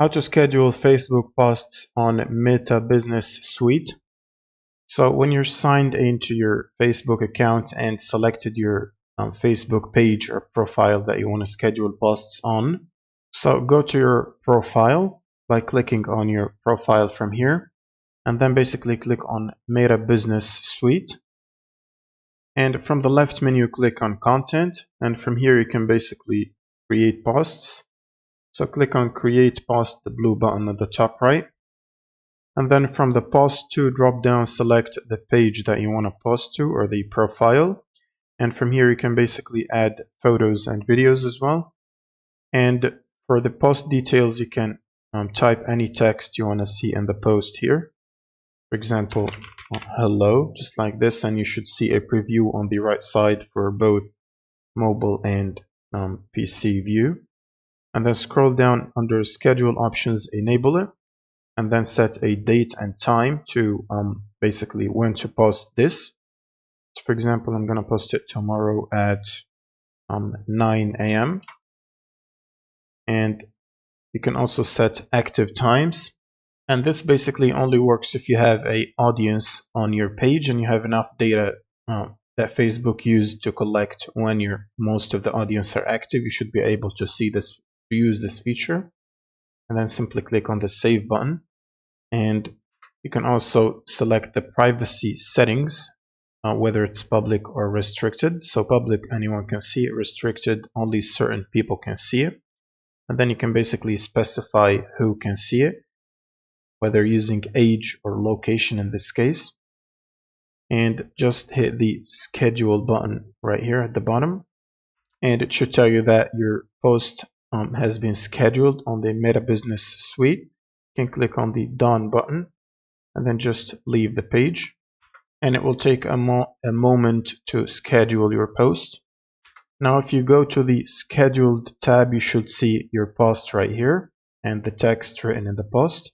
How to schedule Facebook posts on Meta Business Suite. So when you're signed into your Facebook account and selected your Facebook page or profile that you want to schedule posts on, so go to your profile by clicking on your profile from here, and then basically click on Meta Business Suite. And from the left menu, click on Content, and from here you can basically create posts. So click on Create Post, the blue button at the top right. And then from the Post To drop down, select the page that you want to post to or the profile. And from here you can basically add photos and videos as well. And for the post details, you can type any text you want to see in the post here. For example, hello, just like this, and you should see a preview on the right side for both mobile and PC view. And then scroll down under schedule options, enable it, and then set a date and time to basically when to post this. So for example, I'm going to post it tomorrow at 9 a.m. And you can also set active times. And this basically only works if you have an audience on your page and you have enough data that Facebook used to collect when most of the audience are active. You should be able to see this, to use this feature. And then simply click on the Save button. And you can also select the privacy settings, whether it's public or restricted. So public, anyone can see it. Restricted, only certain people can see it. And then you can basically specify who can see it, whether using age or location in this case. And just hit the schedule button right here at the bottom. And it should tell you that your post has been scheduled on the Meta Business Suite. You can click on the Done button and then just leave the page. And it will take a moment to schedule your post. Now, if you go to the Scheduled tab, you should see your post right here and the text written in the post.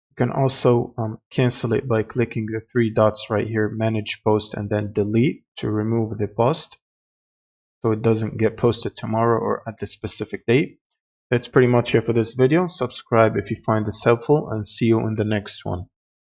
You can also cancel it by clicking the three dots right here, Manage Post, and then Delete to remove the post so it doesn't get posted tomorrow or at the specific date. That's pretty much it for this video. Subscribe if you find this helpful, and see you in the next one.